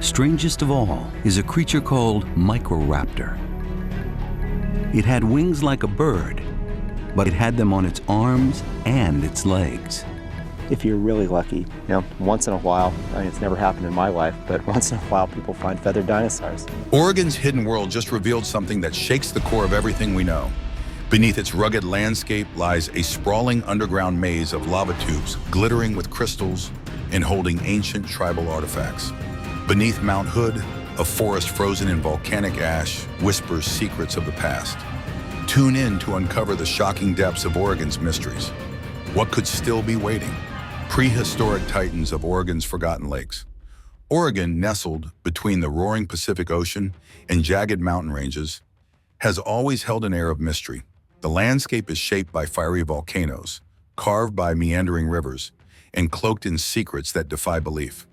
Strangest of all is a creature called Microraptor. It had wings like a bird, but it had them on its arms and its legs. If you're really lucky, once in a while, I mean, it's never happened in my life, but once in a while people find feathered dinosaurs. Oregon's hidden world just revealed something that shakes the core of everything we know. Beneath its rugged landscape lies a sprawling underground maze of lava tubes glittering with crystals and holding ancient tribal artifacts. Beneath Mount Hood, a forest frozen in volcanic ash whispers secrets of the past. Tune in to uncover the shocking depths of Oregon's mysteries. What could still be waiting? Prehistoric titans of Oregon's forgotten lakes. Oregon, nestled between the roaring Pacific Ocean and jagged mountain ranges, has always held an air of mystery. The landscape is shaped by fiery volcanoes, carved by meandering rivers, and cloaked in secrets that defy belief.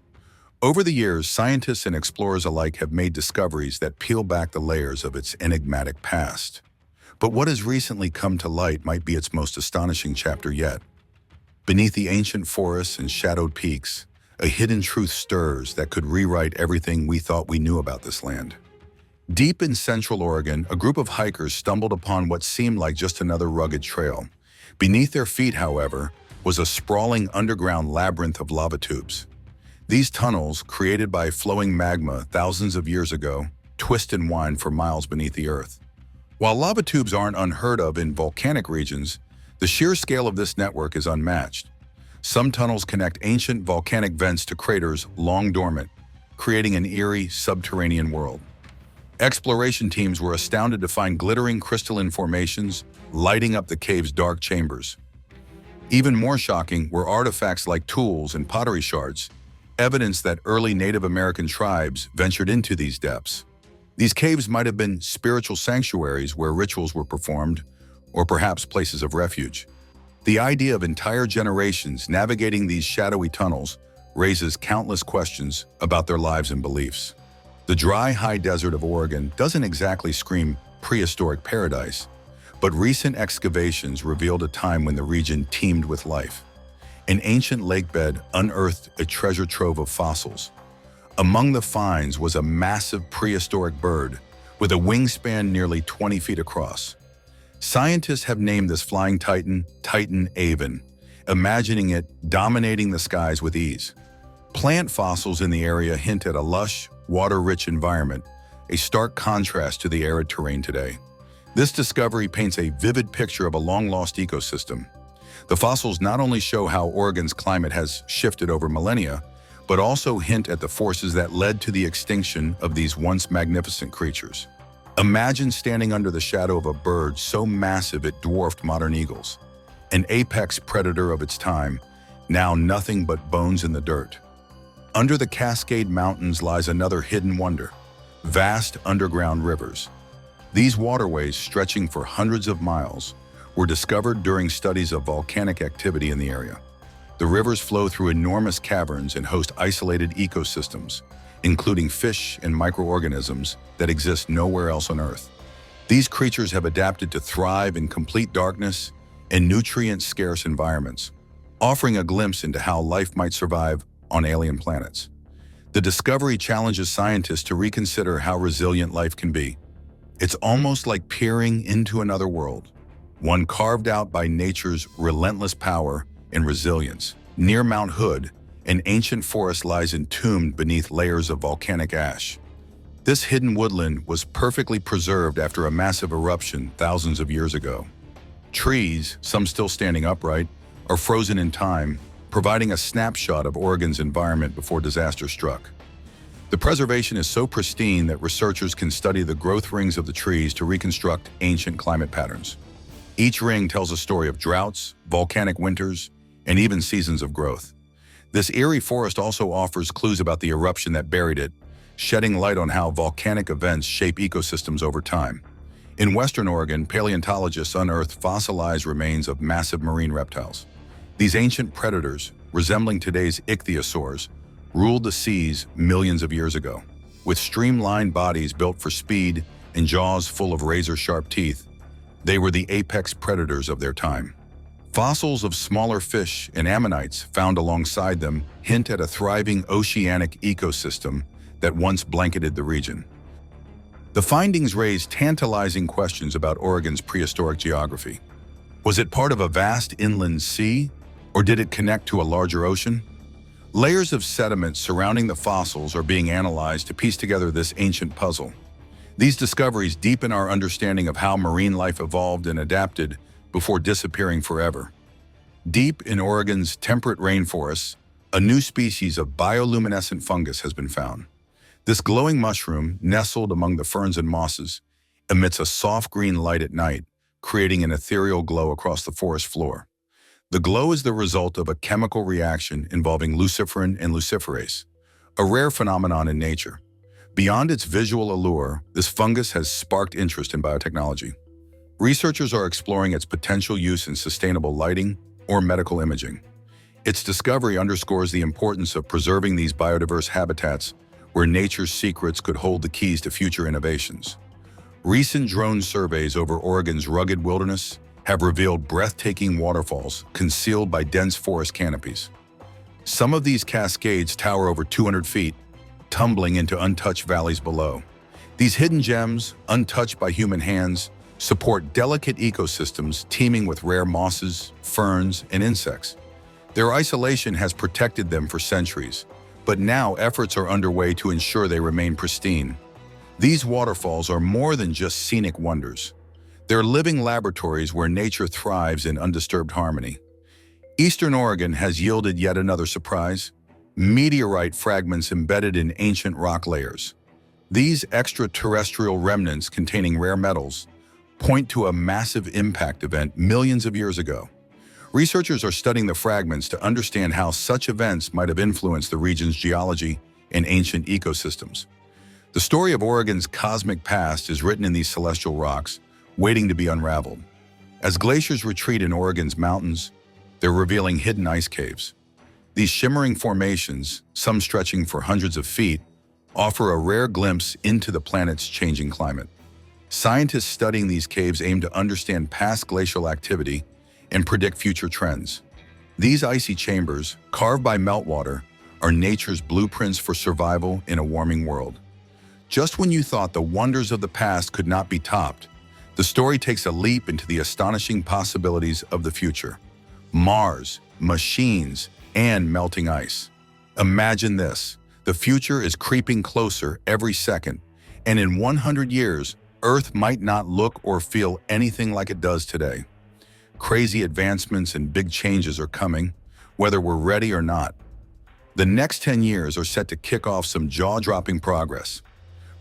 Over the years, scientists and explorers alike have made discoveries that peel back the layers of its enigmatic past. But what has recently come to light might be its most astonishing chapter yet. Beneath the ancient forests and shadowed peaks, a hidden truth stirs that could rewrite everything we thought we knew about this land. Deep in central Oregon, a group of hikers stumbled upon what seemed like just another rugged trail. Beneath their feet, however, was a sprawling underground labyrinth of lava tubes. These tunnels, created by flowing magma thousands of years ago, twist and wind for miles beneath the earth. While lava tubes aren't unheard of in volcanic regions, the sheer scale of this network is unmatched. Some tunnels connect ancient volcanic vents to craters long dormant, creating an eerie subterranean world. Exploration teams were astounded to find glittering crystalline formations lighting up the cave's dark chambers. Even more shocking were artifacts like tools and pottery shards, evidence that early Native American tribes ventured into these depths. These caves might have been spiritual sanctuaries where rituals were performed, or perhaps places of refuge. The idea of entire generations navigating these shadowy tunnels raises countless questions about their lives and beliefs. The dry, high desert of Oregon doesn't exactly scream prehistoric paradise, but recent excavations revealed a time when the region teemed with life. An ancient lakebed unearthed a treasure trove of fossils. Among the finds was a massive prehistoric bird with a wingspan nearly 20 feet across. Scientists have named this flying titan Avian, imagining it dominating the skies with ease. Plant fossils in the area hint at a lush, water-rich environment, a stark contrast to the arid terrain today. This discovery paints a vivid picture of a long-lost ecosystem. The fossils not only show how Oregon's climate has shifted over millennia, but also hint at the forces that led to the extinction of these once magnificent creatures. Imagine standing under the shadow of a bird so massive it dwarfed modern eagles, an apex predator of its time, now nothing but bones in the dirt. Under the Cascade Mountains lies another hidden wonder, vast underground rivers. These waterways, stretching for hundreds of miles, were discovered during studies of volcanic activity in the area. The rivers flow through enormous caverns and host isolated ecosystems, including fish and microorganisms that exist nowhere else on Earth. These creatures have adapted to thrive in complete darkness and nutrient-scarce environments, offering a glimpse into how life might survive on alien planets. The discovery challenges scientists to reconsider how resilient life can be. It's almost like peering into another world, one carved out by nature's relentless power and resilience. Near Mount Hood, an ancient forest lies entombed beneath layers of volcanic ash. This hidden woodland was perfectly preserved after a massive eruption thousands of years ago. Trees, some still standing upright, are frozen in time, providing a snapshot of Oregon's environment before disaster struck. The preservation is so pristine that researchers can study the growth rings of the trees to reconstruct ancient climate patterns. Each ring tells a story of droughts, volcanic winters, and even seasons of growth. This eerie forest also offers clues about the eruption that buried it, shedding light on how volcanic events shape ecosystems over time. In Western Oregon, paleontologists unearthed fossilized remains of massive marine reptiles. These ancient predators, resembling today's ichthyosaurs, ruled the seas millions of years ago. With streamlined bodies built for speed and jaws full of razor-sharp teeth, they were the apex predators of their time. Fossils of smaller fish and ammonites found alongside them hint at a thriving oceanic ecosystem that once blanketed the region. The findings raise tantalizing questions about Oregon's prehistoric geography. Was it part of a vast inland sea, or did it connect to a larger ocean? Layers of sediment surrounding the fossils are being analyzed to piece together this ancient puzzle. These discoveries deepen our understanding of how marine life evolved and adapted before disappearing forever. Deep in Oregon's temperate rainforests, a new species of bioluminescent fungus has been found. This glowing mushroom, nestled among the ferns and mosses, emits a soft green light at night, creating an ethereal glow across the forest floor. The glow is the result of a chemical reaction involving luciferin and luciferase, a rare phenomenon in nature. Beyond its visual allure, this fungus has sparked interest in biotechnology. Researchers are exploring its potential use in sustainable lighting or medical imaging. Its discovery underscores the importance of preserving these biodiverse habitats where nature's secrets could hold the keys to future innovations. Recent drone surveys over Oregon's rugged wilderness have revealed breathtaking waterfalls concealed by dense forest canopies. Some of these cascades tower over 200 feet, tumbling into untouched valleys below. These hidden gems, untouched by human hands, support delicate ecosystems teeming with rare mosses, ferns, and insects. Their isolation has protected them for centuries, but now efforts are underway to ensure they remain pristine. These waterfalls are more than just scenic wonders. They're living laboratories where nature thrives in undisturbed harmony. Eastern Oregon has yielded yet another surprise: meteorite fragments embedded in ancient rock layers. These extraterrestrial remnants containing rare metals point to a massive impact event millions of years ago. Researchers are studying the fragments to understand how such events might have influenced the region's geology and ancient ecosystems. The story of Oregon's cosmic past is written in these celestial rocks, waiting to be unraveled. As glaciers retreat in Oregon's mountains, they're revealing hidden ice caves. These shimmering formations, some stretching for hundreds of feet, offer a rare glimpse into the planet's changing climate. Scientists studying these caves aim to understand past glacial activity and predict future trends. These icy chambers, carved by meltwater, are nature's blueprints for survival in a warming world. Just when you thought the wonders of the past could not be topped, the story takes a leap into the astonishing possibilities of the future. Mars, machines, and melting ice. Imagine this: the future is creeping closer every second, and in 100 years, Earth might not look or feel anything like it does today. Crazy advancements and big changes are coming, whether we're ready or not. The next 10 years are set to kick off some jaw-dropping progress.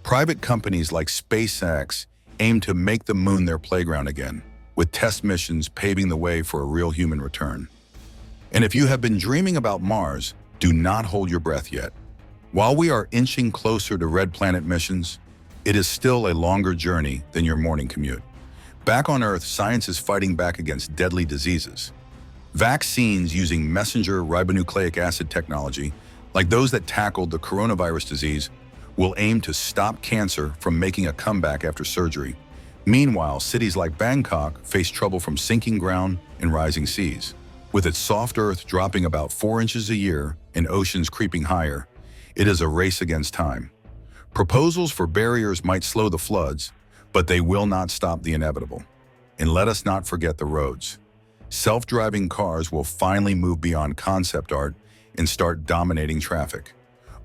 Private companies like SpaceX aim to make the moon their playground again, with test missions paving the way for a real human return. And if you have been dreaming about Mars, do not hold your breath yet. While we are inching closer to Red Planet missions, it is still a longer journey than your morning commute. Back on Earth, science is fighting back against deadly diseases. Vaccines using messenger ribonucleic acid technology, like those that tackled the coronavirus disease, will aim to stop cancer from making a comeback after surgery. Meanwhile, cities like Bangkok face trouble from sinking ground and rising seas. With its soft earth dropping about 4 inches a year and oceans creeping higher, it is a race against time. Proposals for barriers might slow the floods, but they will not stop the inevitable. And let us not forget the roads. Self-driving cars will finally move beyond concept art and start dominating traffic.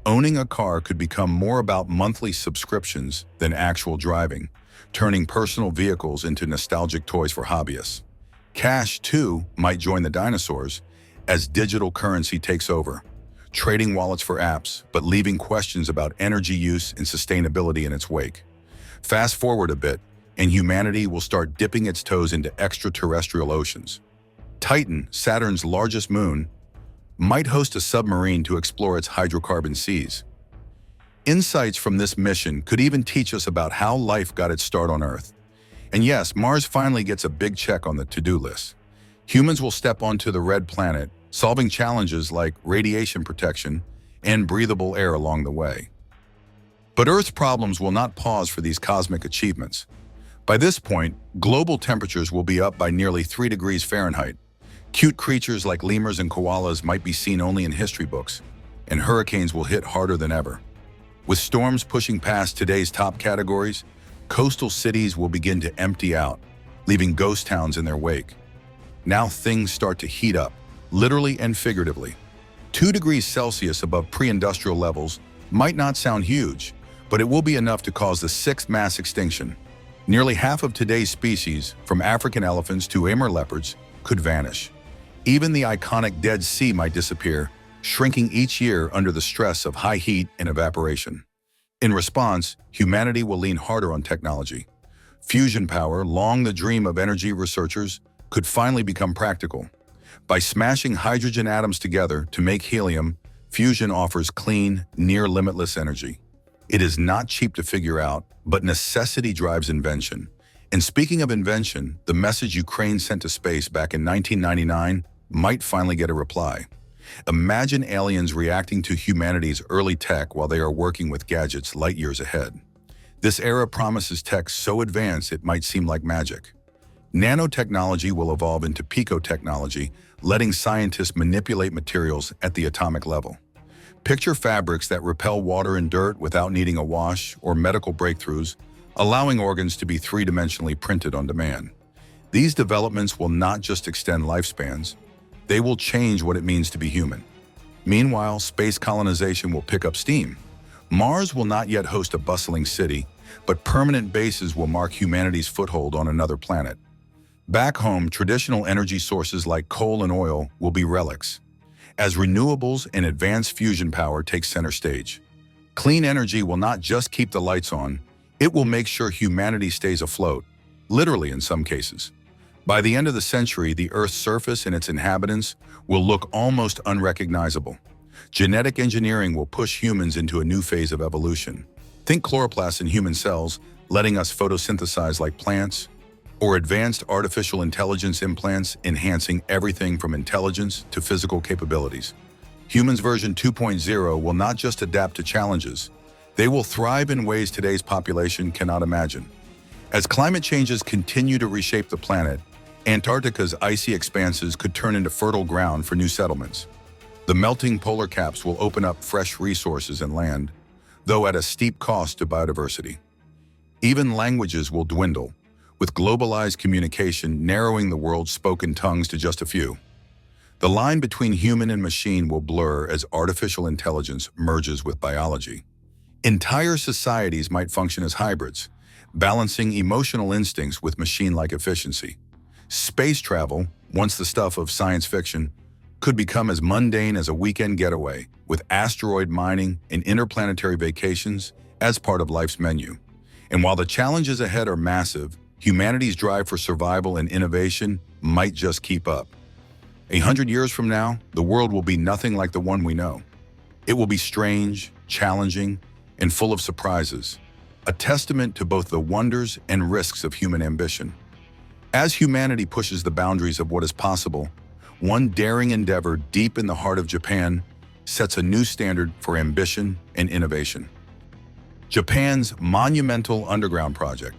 Owning a car could become more about monthly subscriptions than actual driving, turning personal vehicles into nostalgic toys for hobbyists. Cash, too, might join the dinosaurs as digital currency takes over, trading wallets for apps, but leaving questions about energy use and sustainability in its wake. Fast forward a bit, and humanity will start dipping its toes into extraterrestrial oceans. Titan, Saturn's largest moon, might host a submarine to explore its hydrocarbon seas. Insights from this mission could even teach us about how life got its start on Earth. And yes, Mars finally gets a big check on the to-do list. Humans will step onto the red planet, solving challenges like radiation protection and breathable air along the way. But Earth's problems will not pause for these cosmic achievements. By this point, global temperatures will be up by nearly 3 degrees Fahrenheit. Cute creatures like lemurs and koalas might be seen only in history books, and hurricanes will hit harder than ever. With storms pushing past today's top categories, coastal cities will begin to empty out, leaving ghost towns in their wake. Now things start to heat up, literally and figuratively. 2 degrees Celsius above pre-industrial levels might not sound huge, but it will be enough to cause the 6th mass extinction. Nearly half of today's species, from African elephants to Amur leopards, could vanish. Even the iconic Dead Sea might disappear, shrinking each year under the stress of high heat and evaporation. In response, humanity will lean harder on technology. Fusion power, long the dream of energy researchers, could finally become practical. By smashing hydrogen atoms together to make helium, fusion offers clean, near-limitless energy. It is not cheap to figure out, but necessity drives invention. And speaking of invention, the message Ukraine sent to space back in 1999 might finally get a reply. Imagine aliens reacting to humanity's early tech while they are working with gadgets light years ahead. This era promises tech so advanced it might seem like magic. Nanotechnology will evolve into picotechnology, letting scientists manipulate materials at the atomic level. Picture fabrics that repel water and dirt without needing a wash, or medical breakthroughs, allowing organs to be three-dimensionally printed on demand. These developments will not just extend lifespans, they will change what it means to be human. Meanwhile, space colonization will pick up steam. Mars will not yet host a bustling city, but permanent bases will mark humanity's foothold on another planet. Back home, traditional energy sources like coal and oil will be relics, as renewables and advanced fusion power take center stage. Clean energy will not just keep the lights on, it will make sure humanity stays afloat, literally in some cases. By the end of the century, the Earth's surface and its inhabitants will look almost unrecognizable. Genetic engineering will push humans into a new phase of evolution. Think chloroplasts in human cells, letting us photosynthesize like plants, or advanced artificial intelligence implants enhancing everything from intelligence to physical capabilities. Humans version 2.0 will not just adapt to challenges, they will thrive in ways today's population cannot imagine. As climate changes continue to reshape the planet, Antarctica's icy expanses could turn into fertile ground for new settlements. The melting polar caps will open up fresh resources and land, though at a steep cost to biodiversity. Even languages will dwindle, with globalized communication narrowing the world's spoken tongues to just a few. The line between human and machine will blur as artificial intelligence merges with biology. Entire societies might function as hybrids, balancing emotional instincts with machine-like efficiency. Space travel, once the stuff of science fiction, could become as mundane as a weekend getaway, with asteroid mining and interplanetary vacations as part of life's menu. And while the challenges ahead are massive, humanity's drive for survival and innovation might just keep up. 100 years from now, the world will be nothing like the one we know. It will be strange, challenging, and full of surprises, a testament to both the wonders and risks of human ambition. As humanity pushes the boundaries of what is possible, one daring endeavor deep in the heart of Japan sets a new standard for ambition and innovation. Japan's monumental underground project.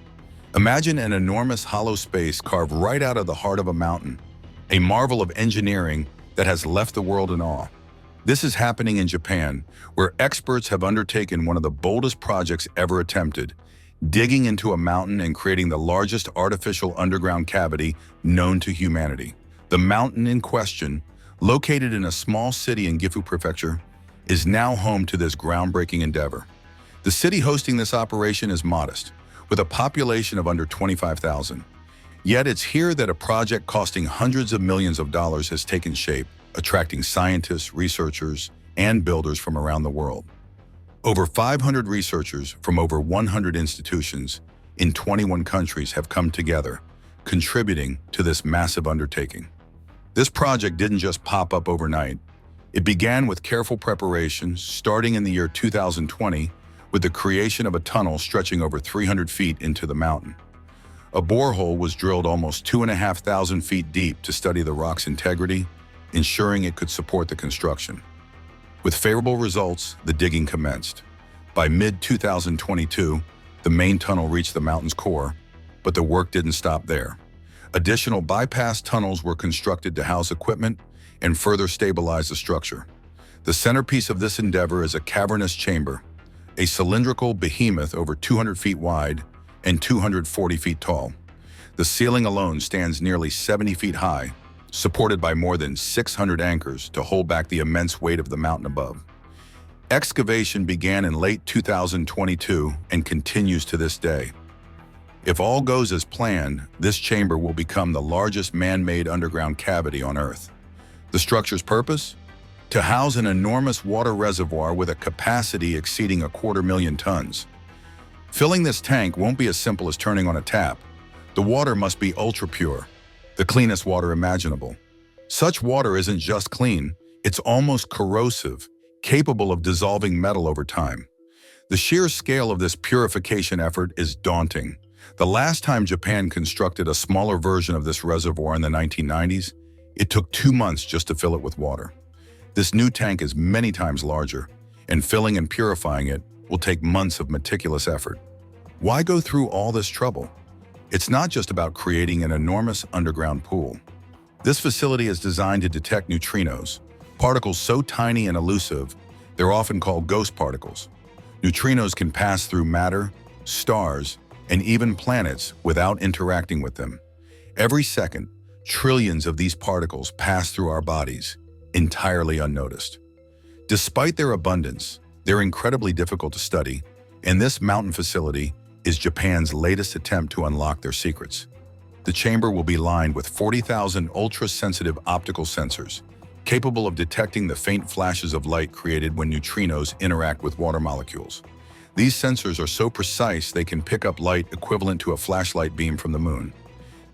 Imagine an enormous hollow space carved right out of the heart of a mountain, a marvel of engineering that has left the world in awe. This is happening in Japan, where experts have undertaken one of the boldest projects ever attempted, digging into a mountain and creating the largest artificial underground cavity known to humanity. The mountain in question, located in a small city in Gifu Prefecture, is now home to this groundbreaking endeavor. The city hosting this operation is modest, with a population of under 25,000. Yet it's here that a project costing hundreds of millions of dollars has taken shape, attracting scientists, researchers, and builders from around the world. Over 500 researchers from over 100 institutions in 21 countries have come together, contributing to this massive undertaking. This project didn't just pop up overnight. It began with careful preparations, starting in the year 2020 with the creation of a tunnel stretching over 300 feet into the mountain. A borehole was drilled almost 2,500 feet deep to study the rock's integrity, ensuring it could support the construction. With favorable results, the digging commenced. By mid-2022, the main tunnel reached the mountain's core, but the work didn't stop there. Additional bypass tunnels were constructed to house equipment and further stabilize the structure. The centerpiece of this endeavor is a cavernous chamber, a cylindrical behemoth over 200 feet wide and 240 feet tall. The ceiling alone stands nearly 70 feet high, supported by more than 600 anchors to hold back the immense weight of the mountain above. Excavation began in late 2022 and continues to this day. If all goes as planned, this chamber will become the largest man-made underground cavity on Earth. The structure's purpose? To house an enormous water reservoir with a capacity exceeding 250,000 tons. Filling this tank won't be as simple as turning on a tap. The water must be ultra-pure, the cleanest water imaginable. Such water isn't just clean, it's almost corrosive, capable of dissolving metal over time. The sheer scale of this purification effort is daunting. The last time Japan constructed a smaller version of this reservoir in the 1990s, it took 2 months just to fill it with water. This new tank is many times larger, and filling and purifying it will take months of meticulous effort. Why go through all this trouble? It's not just about creating an enormous underground pool. This facility is designed to detect neutrinos, particles so tiny and elusive, they're often called ghost particles. Neutrinos can pass through matter, stars, and even planets without interacting with them. Every second, trillions of these particles pass through our bodies, entirely unnoticed. Despite their abundance, they're incredibly difficult to study, and this mountain facility is Japan's latest attempt to unlock their secrets. The chamber will be lined with 40,000 ultra-sensitive optical sensors, capable of detecting the faint flashes of light created when neutrinos interact with water molecules. These sensors are so precise they can pick up light equivalent to a flashlight beam from the moon.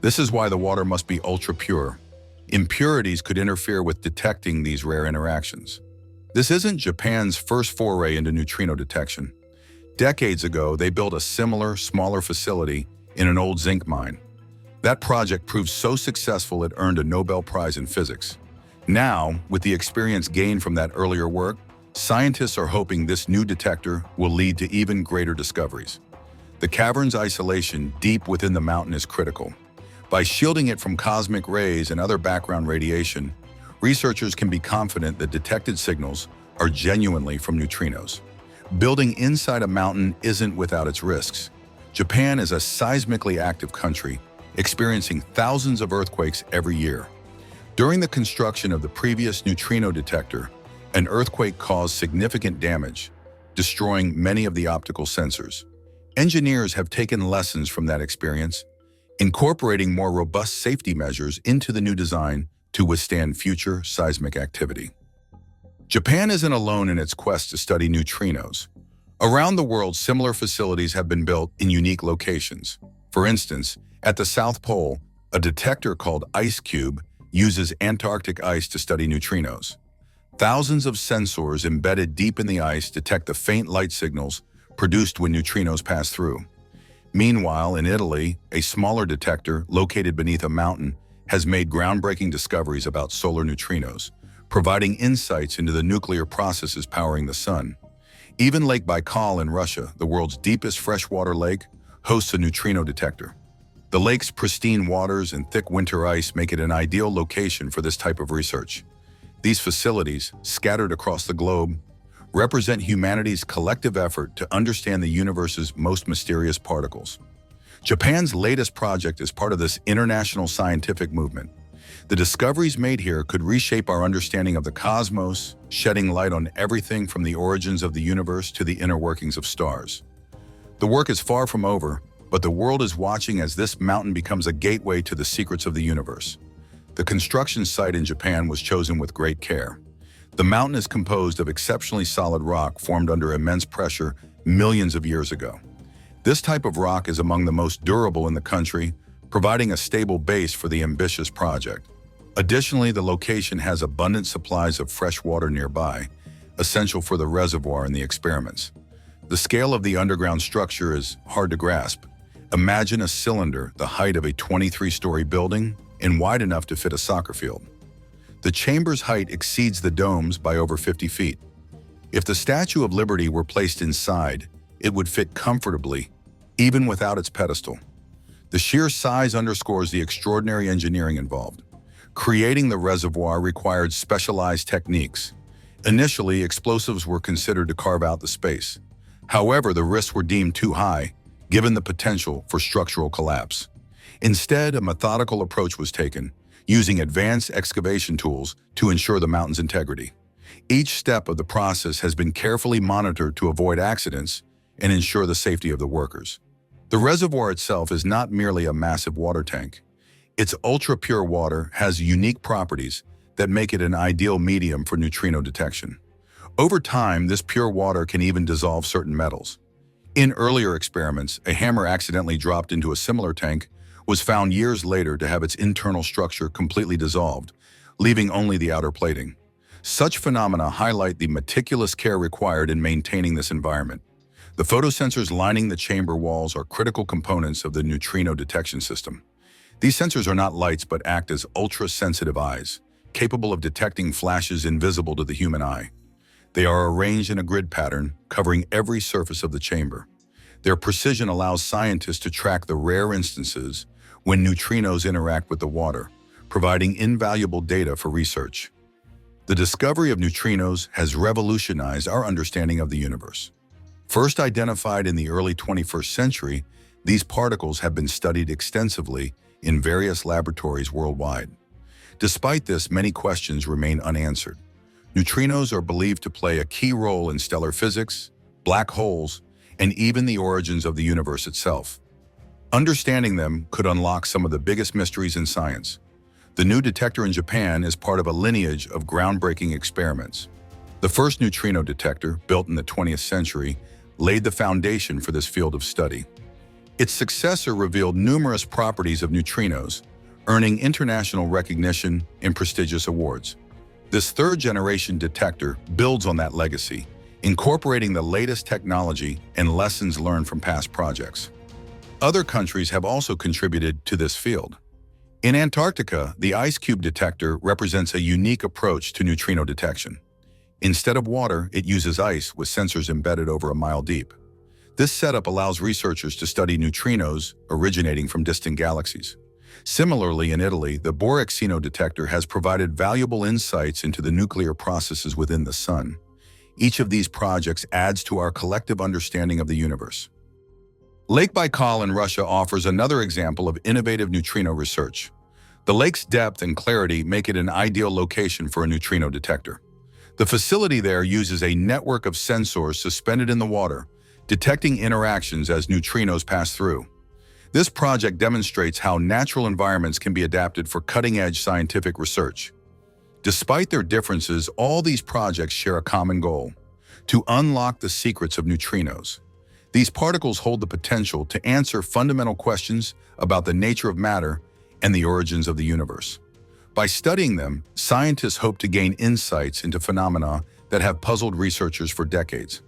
This is why the water must be ultra-pure. Impurities could interfere with detecting these rare interactions. This isn't Japan's first foray into neutrino detection. Decades ago, they built a similar, smaller facility in an old zinc mine. That project proved so successful it earned a Nobel Prize in physics. Now, with the experience gained from that earlier work, scientists are hoping this new detector will lead to even greater discoveries. The cavern's isolation deep within the mountain is critical. By shielding it from cosmic rays and other background radiation, researchers can be confident that detected signals are genuinely from neutrinos. Building inside a mountain isn't without its risks. Japan is a seismically active country, experiencing thousands of earthquakes every year. During the construction of the previous neutrino detector, an earthquake caused significant damage, destroying many of the optical sensors. Engineers have taken lessons from that experience, incorporating more robust safety measures into the new design to withstand future seismic activity. Japan isn't alone in its quest to study neutrinos. Around the world, similar facilities have been built in unique locations. For instance, at the South Pole, a detector called IceCube uses Antarctic ice to study neutrinos. Thousands of sensors embedded deep in the ice detect the faint light signals produced when neutrinos pass through. Meanwhile, in Italy, a smaller detector located beneath a mountain has made groundbreaking discoveries about solar neutrinos, providing insights into the nuclear processes powering the sun. Even Lake Baikal in Russia, the world's deepest freshwater lake, hosts a neutrino detector. The lake's pristine waters and thick winter ice make it an ideal location for this type of research. These facilities, scattered across the globe, represent humanity's collective effort to understand the universe's most mysterious particles. Japan's latest project is part of this international scientific movement. The discoveries made here could reshape our understanding of the cosmos, shedding light on everything from the origins of the universe to the inner workings of stars. The work is far from over, but the world is watching as this mountain becomes a gateway to the secrets of the universe. The construction site in Japan was chosen with great care. The mountain is composed of exceptionally solid rock formed under immense pressure millions of years ago. This type of rock is among the most durable in the country, providing a stable base for the ambitious project. Additionally, the location has abundant supplies of fresh water nearby, essential for the reservoir and the experiments. The scale of the underground structure is hard to grasp. Imagine a cylinder the height of a 23-story building and wide enough to fit a soccer field. The chamber's height exceeds the dome's by over 50 feet. If the Statue of Liberty were placed inside, it would fit comfortably, even without its pedestal. The sheer size underscores the extraordinary engineering involved. Creating the reservoir required specialized techniques. Initially, explosives were considered to carve out the space. However, the risks were deemed too high, given the potential for structural collapse. Instead, a methodical approach was taken, using advanced excavation tools to ensure the mountain's integrity. Each step of the process has been carefully monitored to avoid accidents and ensure the safety of the workers. The reservoir itself is not merely a massive water tank. Its ultra-pure water has unique properties that make it an ideal medium for neutrino detection. Over time, this pure water can even dissolve certain metals. In earlier experiments, a hammer accidentally dropped into a similar tank was found years later to have its internal structure completely dissolved, leaving only the outer plating. Such phenomena highlight the meticulous care required in maintaining this environment. The photosensors lining the chamber walls are critical components of the neutrino detection system. These sensors are not lights but act as ultra-sensitive eyes, capable of detecting flashes invisible to the human eye. They are arranged in a grid pattern, covering every surface of the chamber. Their precision allows scientists to track the rare instances when neutrinos interact with the water, providing invaluable data for research. The discovery of neutrinos has revolutionized our understanding of the universe. First identified in the early 21st century, these particles have been studied extensively in various laboratories worldwide. Despite this, many questions remain unanswered. Neutrinos are believed to play a key role in stellar physics, black holes, and even the origins of the universe itself. Understanding them could unlock some of the biggest mysteries in science. The new detector in Japan is part of a lineage of groundbreaking experiments. The first neutrino detector, built in the 20th century, laid the foundation for this field of study. Its successor revealed numerous properties of neutrinos, earning international recognition and prestigious awards. This third-generation detector builds on that legacy, incorporating the latest technology and lessons learned from past projects. Other countries have also contributed to this field. In Antarctica, the ice cube detector represents a unique approach to neutrino detection. Instead of water, it uses ice with sensors embedded over a mile deep. This setup allows researchers to study neutrinos originating from distant galaxies. Similarly, in Italy, the Borexino detector has provided valuable insights into the nuclear processes within the Sun. Each of these projects adds to our collective understanding of the universe. Lake Baikal in Russia offers another example of innovative neutrino research. The lake's depth and clarity make it an ideal location for a neutrino detector. The facility there uses a network of sensors suspended in the water, detecting interactions as neutrinos pass through. This project demonstrates how natural environments can be adapted for cutting-edge scientific research. Despite their differences, all these projects share a common goal: to unlock the secrets of neutrinos. These particles hold the potential to answer fundamental questions about the nature of matter and the origins of the universe. By studying them, scientists hope to gain insights into phenomena that have puzzled researchers for decades.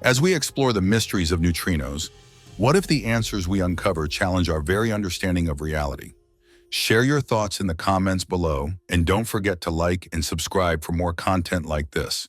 As we explore the mysteries of neutrinos, what if the answers we uncover challenge our very understanding of reality? Share your thoughts in the comments below, and don't forget to like and subscribe for more content like this.